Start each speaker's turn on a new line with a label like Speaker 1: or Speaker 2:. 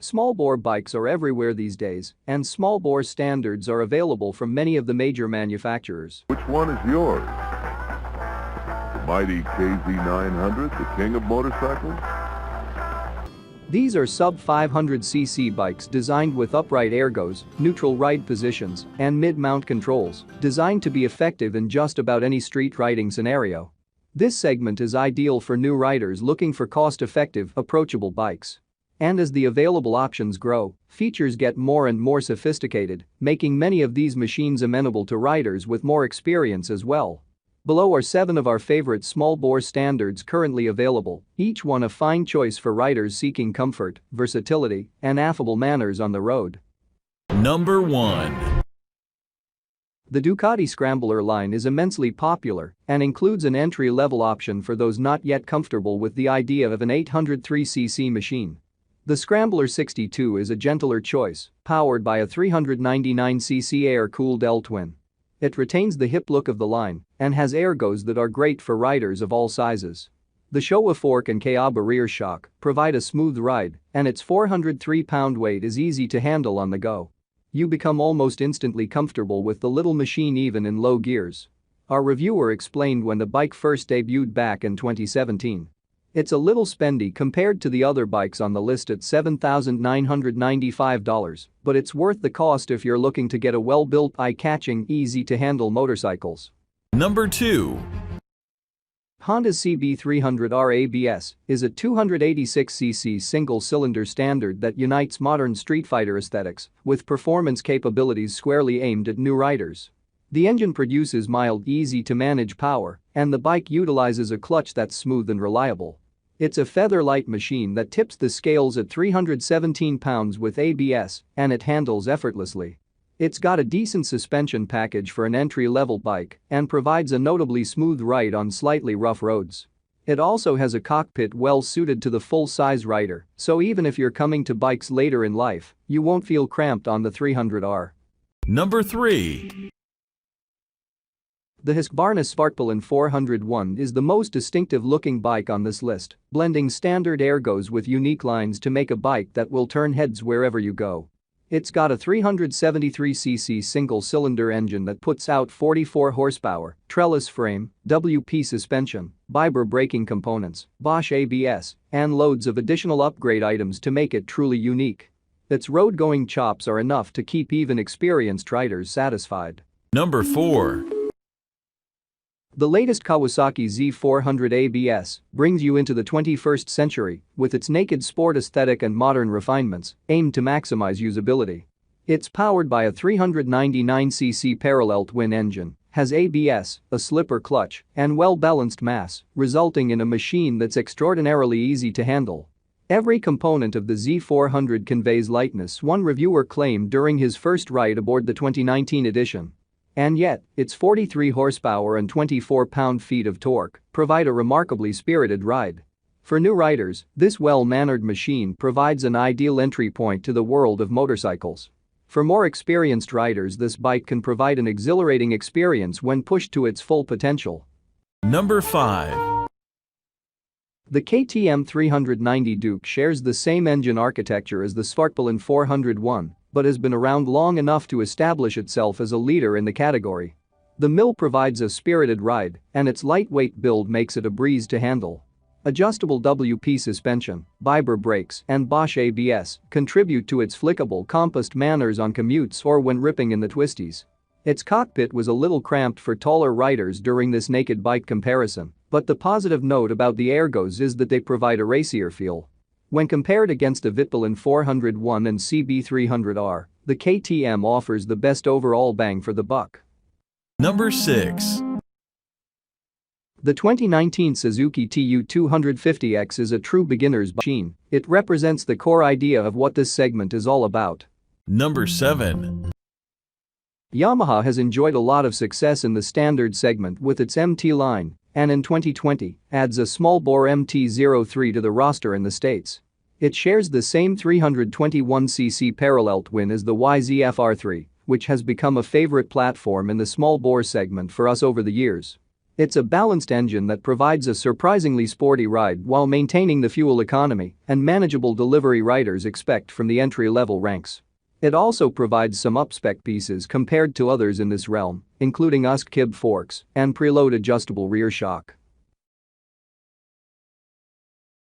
Speaker 1: Small-bore bikes are everywhere these days, and small-bore standards are available from many of the major manufacturers.
Speaker 2: Which one is yours? The mighty KZ900, the king of motorcycles?
Speaker 1: These are sub-500cc bikes designed with upright ergos, neutral ride positions, and mid-mount controls, designed to be effective in just about any street riding scenario. This segment is ideal for new riders looking for cost-effective, approachable bikes. And as the available options grow, features get more and more sophisticated, making many of these machines amenable to riders with more experience as well. Below are 7 of our favorite small-bore standards currently available, each one a fine choice for riders seeking comfort, versatility, and affable manners on the road.
Speaker 3: Number 1.
Speaker 1: The Ducati Scrambler line is immensely popular and includes an entry-level option for those not yet comfortable with the idea of an 803cc machine. The Scrambler 62 is a gentler choice, powered by a 399cc air-cooled L-twin. It retains the hip look of the line and has ergos that are great for riders of all sizes. The Showa fork and Kawasaki rear shock provide a smooth ride, and its 403-pound weight is easy to handle on the go. You become almost instantly comfortable with the little machine even in low gears. Our reviewer explained when the bike first debuted back in 2017. It's a little spendy compared to the other bikes on the list at $7,995, but it's worth the cost if you're looking to get a well-built, eye-catching, easy-to-handle motorcycles.
Speaker 3: Number 2.
Speaker 1: Honda CB300R ABS is a 286cc single-cylinder standard that unites modern streetfighter aesthetics with performance capabilities squarely aimed at new riders. The engine produces mild, easy-to-manage power, and the bike utilizes a clutch that's smooth and reliable. It's a feather-light machine that tips the scales at 317 pounds with ABS, and it handles effortlessly. It's got a decent suspension package for an entry-level bike and provides a notably smooth ride on slightly rough roads. It also has a cockpit well-suited to the full-size rider, so even if you're coming to bikes later in life, you won't feel cramped on the 300R.
Speaker 3: Number 3.
Speaker 1: The Husqvarna Svartpilen 401 is the most distinctive-looking bike on this list, blending standard ergos with unique lines to make a bike that will turn heads wherever you go. It's got a 373cc single-cylinder engine that puts out 44 horsepower, trellis frame, WP suspension, Biber braking components, Bosch ABS, and loads of additional upgrade items to make it truly unique. Its road-going chops are enough to keep even experienced riders satisfied.
Speaker 3: Number 4.
Speaker 1: The latest Kawasaki Z400 ABS brings you into the 21st century with its naked sport aesthetic and modern refinements aimed to maximize usability. It's powered by a 399cc parallel twin engine, has ABS, a slipper clutch, and well-balanced mass, resulting in a machine that's extraordinarily easy to handle. Every component of the Z400 conveys lightness, one reviewer claimed during his first ride aboard the 2019 edition. And yet, its 43 horsepower and 24 pound-feet of torque provide a remarkably spirited ride. For new riders, this well-mannered machine provides an ideal entry point to the world of motorcycles. For more experienced riders, this bike can provide an exhilarating experience when pushed to its full potential.
Speaker 3: Number 5.
Speaker 1: The KTM 390 Duke shares the same engine architecture as the Svartpilen 401, but has been around long enough to establish itself as a leader in the category. The mill provides a spirited ride, and its lightweight build makes it a breeze to handle. Adjustable WP suspension, Biber brakes, and Bosch ABS contribute to its flickable, compassed manners on commutes or when ripping in the twisties. Its cockpit was a little cramped for taller riders during this naked bike comparison, but the positive note about the ergos is that they provide a racier feel. When compared against the Svartpilen 401 and CB300R, the KTM offers the best overall bang for the buck.
Speaker 3: Number 6.
Speaker 1: The 2019 Suzuki Tu 250X is a true beginner's machine. It represents the core idea of what this segment is all about.
Speaker 3: Number 7.
Speaker 1: Yamaha has enjoyed a lot of success in the standard segment with its MT line, and in 2020 adds a small-bore MT-03 to the roster in the States. It shares the same 321cc parallel twin as the YZF-R3, which has become a favorite platform in the small-bore segment for us over the years. It's a balanced engine that provides a surprisingly sporty ride while maintaining the fuel economy and manageable delivery riders expect from the entry-level ranks. It also provides some up-spec pieces compared to others in this realm, including USK kib forks and preload adjustable rear shock.